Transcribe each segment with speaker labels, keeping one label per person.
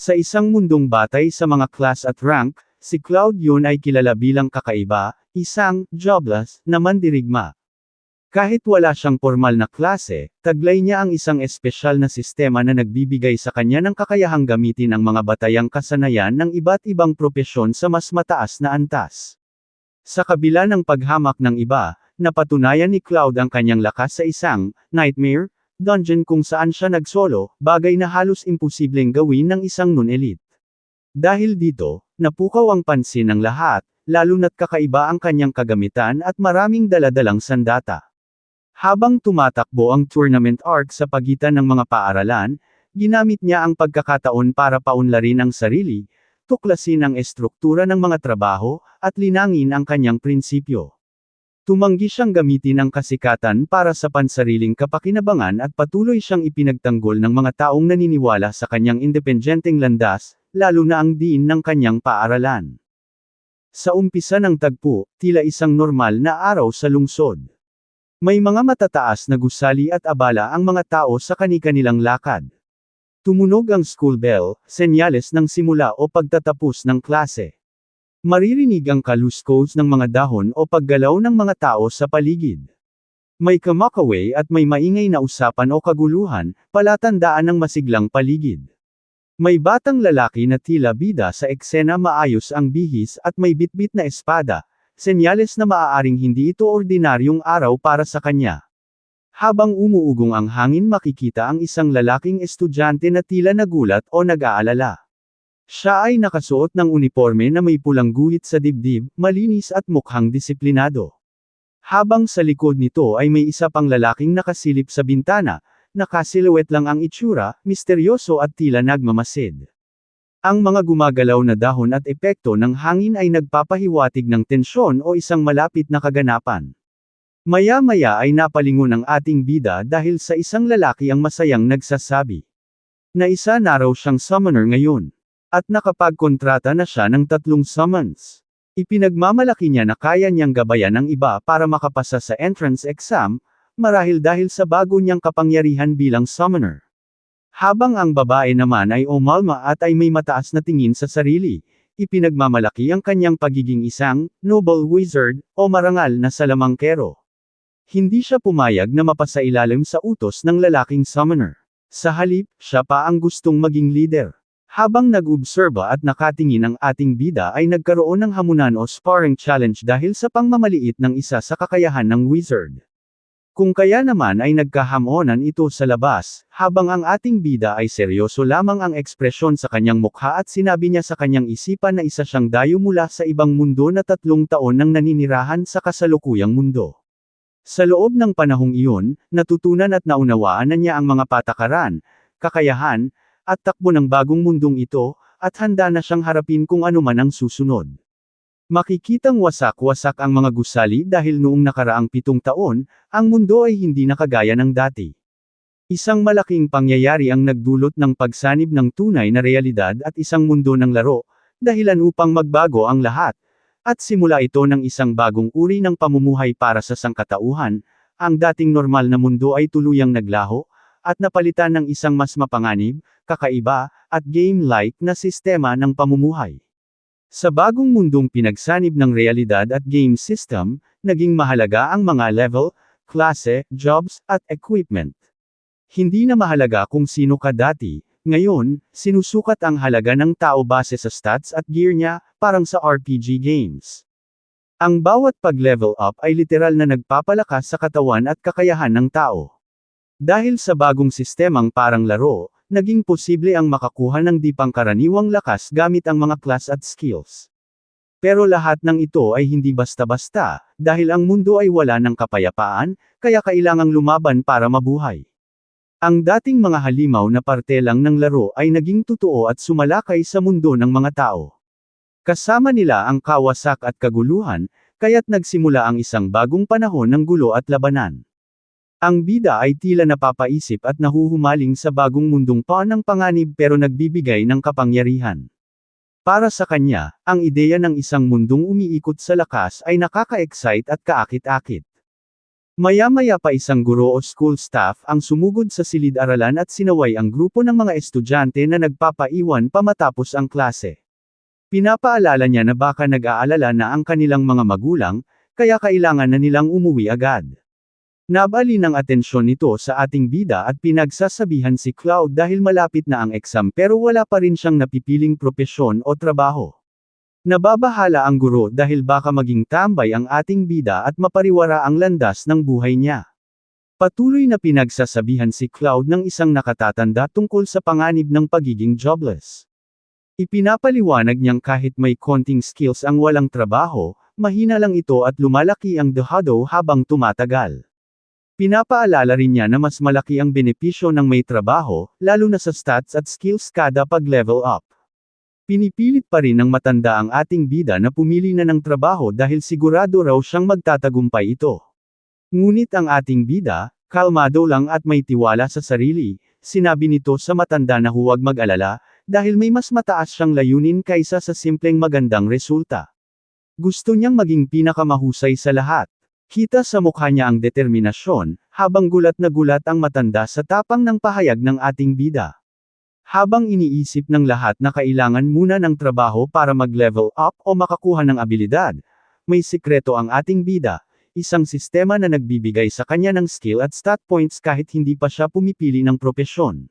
Speaker 1: Sa isang mundong batay sa mga class at rank, si Cloud yun ay kilala bilang kakaiba, isang jobless na mandirigma. Kahit wala siyang formal na klase, taglay niya ang isang espesyal na sistema na nagbibigay sa kanya ng kakayahang gamitin ang mga batayang kasanayan ng iba't ibang propesyon sa mas mataas na antas. Sa kabila ng paghamak ng iba, napatunayan ni Cloud ang kanyang lakas sa isang nightmare dungeon kung saan siya nagsolo, bagay na halos imposibleng gawin ng isang non-elite. Dahil dito, napukaw ang pansin ng lahat, lalo na't kakaiba ang kanyang kagamitan at maraming daladalang sandata. Habang tumatakbo ang tournament arc sa pagitan ng mga paaralan, ginamit niya ang pagkakataon para paunlarin ang sarili, tuklasin ang estruktura ng mga trabaho, at linangin ang kanyang prinsipyo. Tumanggi siyang gamitin ang kasikatan para sa pansariling kapakinabangan at patuloy siyang ipinagtanggol ng mga taong naniniwala sa kanyang independenteng landas, lalo na ang diin ng kanyang paaralan. Sa umpisa ng tagpo, tila isang normal na araw sa lungsod. May mga matataas na gusali at abala ang mga tao sa kani-kanilang lakad. Tumunog ang school bell, senyales ng simula o pagtatapos ng klase. Maririnig ang kaluskos ng mga dahon o paggalaw ng mga tao sa paligid. May kamakaway at may maingay na usapan o kaguluhan, palatandaan ng masiglang paligid. May batang lalaki na tila bida sa eksena, maayos ang bihis at may bitbit na espada, senyales na maaaring hindi ito ordinaryong araw para sa kanya. Habang umuugong ang hangin, makikita ang isang lalaking estudyante na tila nagulat o nag-aalala. Siya ay nakasuot ng uniforme na may pulang guhit sa dibdib, malinis at mukhang disiplinado. Habang sa likod nito ay may isa pang lalaking nakasilip sa bintana, nakasiluwet lang ang itsura, misteryoso at tila nagmamasid. Ang mga gumagalaw na dahon at epekto ng hangin ay nagpapahiwatig ng tensyon o isang malapit na kaganapan. Maya-maya ay napalingon ang ating bida dahil sa isang lalaki ang masayang nagsasabi na isa na raw siyang summoner ngayon. At nakapagkontrata na siya ng 3 summons. Ipinagmamalaki niya na kaya niyang gabayan ang iba para makapasa sa entrance exam, marahil dahil sa bago niyang kapangyarihan bilang summoner. Habang ang babae naman ay umalma at ay may mataas na tingin sa sarili, ipinagmamalaki ang kanyang pagiging isang noble wizard o marangal na salamangkero. Hindi siya pumayag na mapasailalim sa utos ng lalaking summoner. Sa halip, siya pa ang gustong maging leader. Habang nag-obserba at nakatingin ang ating bida ay nagkaroon ng hamunan o sparring challenge dahil sa pangmamaliit ng isa sa kakayahan ng wizard. Kung kaya naman ay nagkahamonan ito sa labas, habang ang ating bida ay seryoso lamang ang ekspresyon sa kanyang mukha at sinabi niya sa kanyang isipan na isa siyang dayo mula sa ibang mundo na 3 taon nang naninirahan sa kasalukuyang mundo. Sa loob ng panahong iyon, natutunan at naunawaan na niya ang mga patakaran, kakayahan, at takbo ng bagong mundong ito, at handa na siyang harapin kung ano man ang susunod. Makikitang wasak-wasak ang mga gusali dahil noong nakaraang 7 taon, ang mundo ay hindi na kagaya ng dati. Isang malaking pangyayari ang nagdulot ng pagsanib ng tunay na realidad at isang mundo ng laro, dahilan upang magbago ang lahat. At simula ito ng isang bagong uri ng pamumuhay para sa sangkatauhan, ang dating normal na mundo ay tuluyang naglaho, at napalitan ng isang mas mapanganib, kakaiba, at game-like na sistema ng pamumuhay. Sa bagong mundong pinagsanib ng realidad at game system, naging mahalaga ang mga level, klase, jobs, at equipment. Hindi na mahalaga kung sino ka dati, ngayon, sinusukat ang halaga ng tao base sa stats at gear niya, parang sa RPG games. Ang bawat pag-level up ay literal na nagpapalakas sa katawan at kakayahan ng tao. Dahil sa bagong sistemang parang laro, naging posible ang makakuha ng di pangkaraniwang lakas gamit ang mga class at skills. Pero lahat ng ito ay hindi basta-basta, dahil ang mundo ay wala ng kapayapaan, kaya kailangang lumaban para mabuhay. Ang dating mga halimaw na parte lang ng laro ay naging totoo at sumalakay sa mundo ng mga tao. Kasama nila ang kawasak at kaguluhan, kaya't nagsimula ang isang bagong panahon ng gulo at labanan. Ang bida ay tila napapaisip at nahuhumaling sa bagong mundong ng panganib pero nagbibigay ng kapangyarihan. Para sa kanya, ang ideya ng isang mundong umiikot sa lakas ay nakaka-excite at kaakit-akit. Maya-maya pa isang guro o school staff ang sumugod sa silid-aralan at sinaway ang grupo ng mga estudyante na nagpapaiwan pa matapos ang klase. Pinapaalala niya na baka nag-aalala na ang kanilang mga magulang, kaya kailangan na nilang umuwi agad. Nabali ng atensyon nito sa ating bida at pinagsasabihan si Cloud dahil malapit na ang exam pero wala pa rin siyang napipiling propesyon o trabaho. Nababahala ang guro dahil baka maging tambay ang ating bida at mapariwara ang landas ng buhay niya. Patuloy na pinagsasabihan si Cloud ng isang nakatatanda tungkol sa panganib ng pagiging jobless. Ipinapaliwanag niyang kahit may konting skills ang walang trabaho, mahina lang ito at lumalaki ang dehado habang tumatagal. Pinapaalala rin niya na mas malaki ang benepisyo ng may trabaho, lalo na sa stats at skills kada pag-level up. Pinipilit pa rin ng matanda ang ating bida na pumili na ng trabaho dahil sigurado raw siyang magtatagumpay ito. Ngunit ang ating bida, kalmado lang at may tiwala sa sarili, sinabi nito sa matanda na huwag mag-alala, dahil may mas mataas siyang layunin kaysa sa simpleng magandang resulta. Gusto niyang maging pinakamahusay sa lahat. Kita sa mukha niya ang determinasyon, habang gulat na gulat ang matanda sa tapang ng pahayag ng ating bida. Habang iniisip ng lahat na kailangan muna ng trabaho para mag-level up o makakuha ng abilidad, may sikreto ang ating bida, isang sistema na nagbibigay sa kanya ng skill at stat points kahit hindi pa siya pumipili ng propesyon.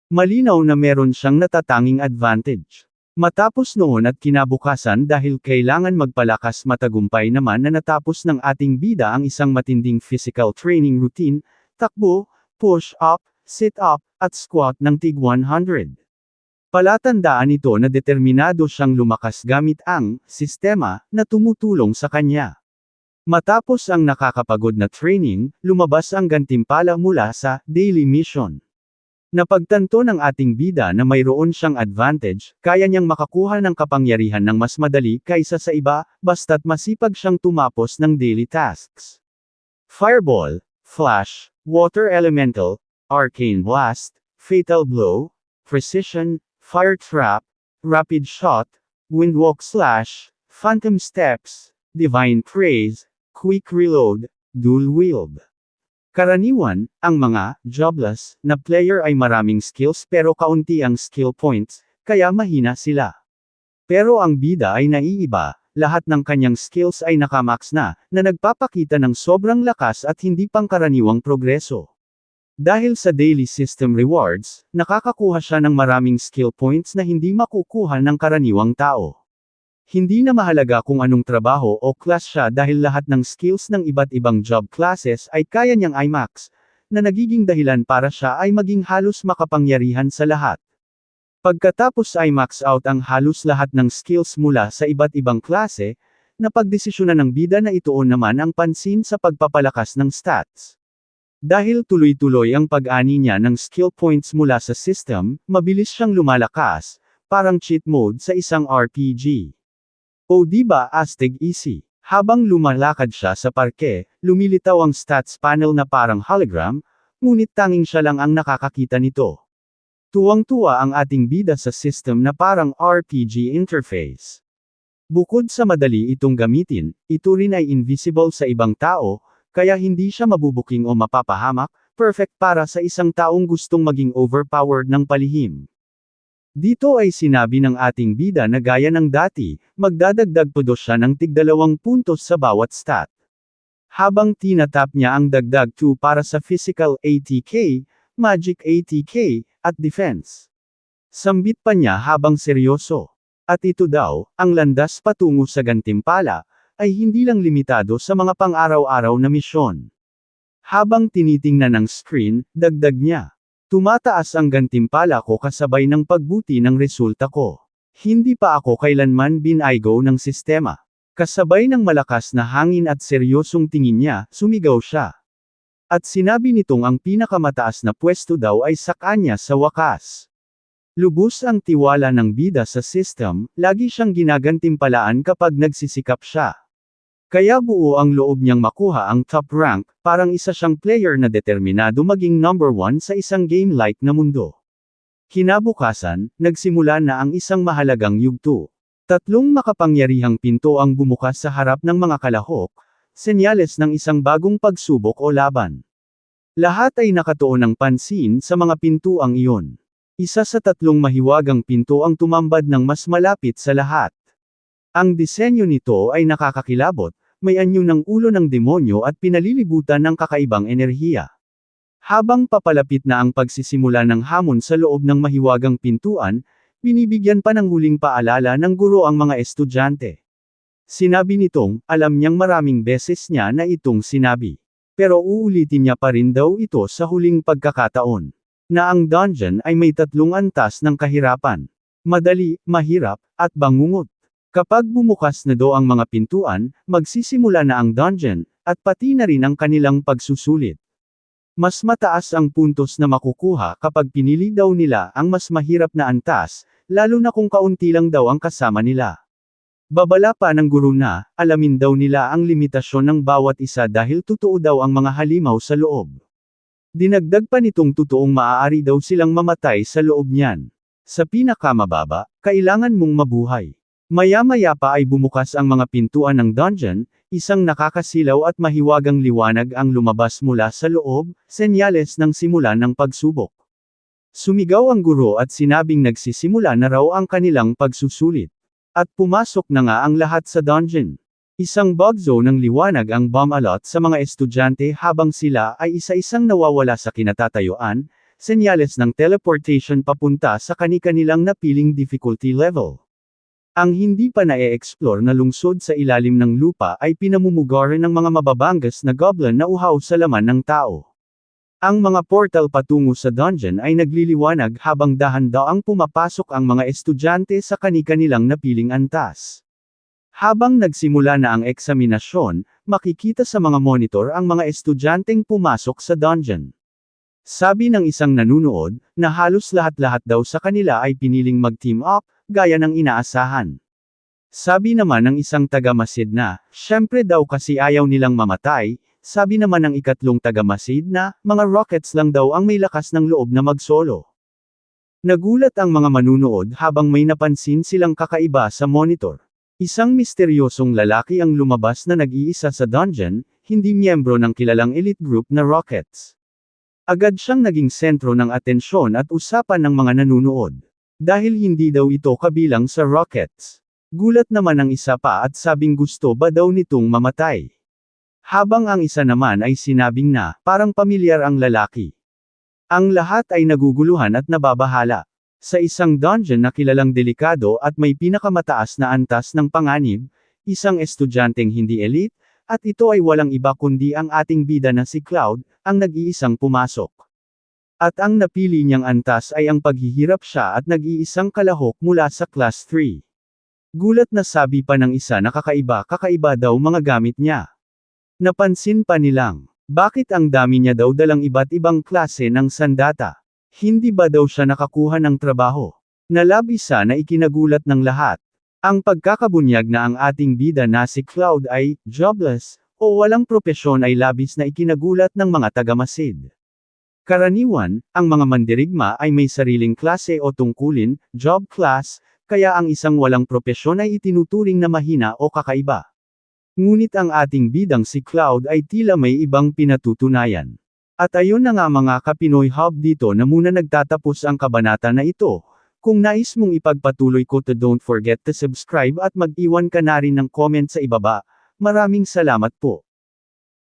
Speaker 1: Malinaw na meron siyang natatanging advantage. Matapos noon at kinabukasan dahil kailangan magpalakas matagumpay naman na natapos ng ating bida ang isang matinding physical training routine, takbo, push up, sit up, at squat ng tig 100. Palatandaan ito na determinado siyang lumakas gamit ang sistema na tumutulong sa kanya. Matapos ang nakakapagod na training, lumabas ang gantimpala mula sa daily mission. Napagtanto ng ating bida na mayroon siyang advantage, kaya niyang makakuha ng kapangyarihan ng mas madali kaysa sa iba, basta't masipag siyang tumapos ng daily tasks. Fireball, Flash, Water Elemental, Arcane Blast, Fatal Blow, Precision, Fire Trap, Rapid Shot, Windwalk Slash, Phantom Steps, Divine Praise, Quick Reload, Dual Wield. Karaniwan, ang mga jobless na player ay maraming skills pero kaunti ang skill points, kaya mahina sila. Pero ang bida ay naiiba, lahat ng kanyang skills ay nakamax na nagpapakita ng sobrang lakas at hindi pangkaraniwang progreso. Dahil sa daily system rewards, nakakakuha siya ng maraming skill points na hindi makukuha ng karaniwang tao. Hindi na mahalaga kung anong trabaho o class siya dahil lahat ng skills ng iba't ibang job classes ay kaya niyang i-max, na nagiging dahilan para siya ay maging halos makapangyarihan sa lahat. Pagkatapos ay max out ang halos lahat ng skills mula sa iba't ibang klase, napagdesisyonan ng bida na ituon naman ang pansin sa pagpapalakas ng stats. Dahil tuloy-tuloy ang pag-ani niya ng skill points mula sa system, mabilis siyang lumalakas, parang cheat mode sa isang RPG. O diba astig easy? Habang lumalakad siya sa parke, lumilitaw ang stats panel na parang hologram, ngunit tanging siya lang ang nakakakita nito. Tuwang-tuwa ang ating bida sa system na parang RPG interface. Bukod sa madali itong gamitin, ito rin ay invisible sa ibang tao, kaya hindi siya mabubuking o mapapahamak, perfect para sa isang taong gustong maging overpowered ng palihim. Dito ay sinabi ng ating bida na gaya ng dati, magdadagdag pa siya ng tig 2 puntos sa bawat stat. Habang tinatap niya ang dagdag 2 para sa physical ATK, magic ATK, at defense. Sambit pa niya habang seryoso. At ito daw, ang landas patungo sa gantimpala, ay hindi lang limitado sa mga pang-araw-araw na misyon. Habang tinitingnan ng screen, dagdag niya. Tumataas ang gantimpala ko kasabay ng pagbuti ng resulta ko. Hindi pa ako kailanman binaygo ng sistema. Kasabay ng malakas na hangin at seryosong tingin niya, sumigaw siya. At sinabi nitong ang pinakamataas na pwesto daw ay sa kanya sa wakas. Lubos ang tiwala ng bida sa system, lagi siyang ginagantimpalaan kapag nagsisikap siya. Kaya buo ang loob niyang makuha ang top rank, parang isa siyang player na determinado maging number 1 sa isang game-like na mundo. Kinabukasan, nagsimula na ang isang mahalagang yugto. 3 makapangyarihang pinto ang bumukas sa harap ng mga kalahok, senyales ng isang bagong pagsubok o laban. Lahat ay nakatuon ng pansin sa mga pintuang iyon. Isa sa tatlong mahiwagang pinto ang tumambad ng mas malapit sa lahat. Ang disenyo nito ay nakakakilabot, may anyo ng ulo ng demonyo at pinalilibutan ng kakaibang enerhiya. Habang papalapit na ang pagsisimula ng hamon sa loob ng mahiwagang pintuan, binibigyan pa ng huling paalala ng guro ang mga estudyante. Sinabi nitong, alam niyang maraming beses niya na itong sinabi. Pero uulitin niya pa rin daw ito sa huling pagkakataon. Na ang dungeon ay may 3 antas ng kahirapan. Madali, mahirap, at bangungot. Kapag bumukas na daw ang mga pintuan, magsisimula na ang dungeon, at pati na rin ang kanilang pagsusulit. Mas mataas ang puntos na makukuha kapag pinili daw nila ang mas mahirap na antas, lalo na kung kaunti lang daw ang kasama nila. Babala pa ng guro na, alamin daw nila ang limitasyon ng bawat isa dahil totoo daw ang mga halimaw sa loob. Dinagdag pa nitong totoong maaari daw silang mamatay sa loob niyan. Sa pinakamababa, kailangan mong mabuhay. Maya-maya pa ay bumukas ang mga pintuan ng dungeon, isang nakakasilaw at mahiwagang liwanag ang lumabas mula sa loob, senyales ng simula ng pagsubok. Sumigaw ang guro at sinabing nagsisimula na raw ang kanilang pagsusulit. At pumasok na nga ang lahat sa dungeon. Isang bug zone ng liwanag ang bumalot sa mga estudyante habang sila ay isa-isang nawawala sa kinatatayuan, senyales ng teleportation papunta sa kani-kanilang napiling difficulty level. Ang hindi pa na-e-explore na lungsod sa ilalim ng lupa ay pinamumugaran ng mga mababangas na goblin na uhaw sa laman ng tao. Ang mga portal patungo sa dungeon ay nagliliwanag habang dahan-daang pumapasok ang mga estudyante sa kani-kanilang napiling antas. Habang nagsimula na ang eksaminasyon, makikita sa mga monitor ang mga estudyanteng pumasok sa dungeon. Sabi ng isang nanunood, na halos lahat-lahat daw sa kanila ay piniling mag-team up, gaya ng inaasahan. Sabi naman ng isang taga-masid na, syempre daw kasi ayaw nilang mamatay. Sabi naman ng ikatlong taga-masid na, mga rockets lang daw ang may lakas ng loob na mag-solo. Nagulat ang mga manunood habang may napansin silang kakaiba sa monitor. Isang misteryosong lalaki ang lumabas na nag-iisa sa dungeon, hindi miyembro ng kilalang elite group na Rockets. Agad siyang naging sentro ng atensyon at usapan ng mga nanunood. Dahil hindi daw ito kabilang sa Rockets. Gulat naman ang isa pa at sabing gusto ba daw nitong mamatay. Habang ang isa naman ay sinabing na, parang pamilyar ang lalaki. Ang lahat ay naguguluhan at nababahala. Sa isang dungeon na kilalang delikado at may pinakamataas na antas ng panganib, isang estudyanteng hindi elite, at ito ay walang iba kundi ang ating bida na si Cloud, ang nag-iisang pumasok. At ang napili niyang antas ay ang paghihirap siya at nag-iisang kalahok mula sa Class 3. Gulat na sabi pa ng isa na kakaiba daw mga gamit niya. Napansin pa nilang, bakit ang dami niya daw dalang iba't ibang klase ng sandata? Hindi ba daw siya nakakuha ng trabaho? Nalabisa na ikinagulat ng lahat. Ang pagkakabunyag na ang ating bida na si Cloud ay jobless o walang propesyon ay labis na ikinagulat ng mga taga-masid. Karaniwan, ang mga mandirigma ay may sariling klase o tungkulin, job class, kaya ang isang walang propesyon ay itinuturing na mahina o kakaiba. Ngunit ang ating bidang si Cloud ay tila may ibang pinatutunayan. At ayun na nga mga ka-Pinoy Hub, dito na muna nagtatapos ang kabanata na ito. Kung nais mong ipagpatuloy ko to, don't forget to subscribe at mag-iwan ka na rin ng comment sa ibaba. Maraming salamat po.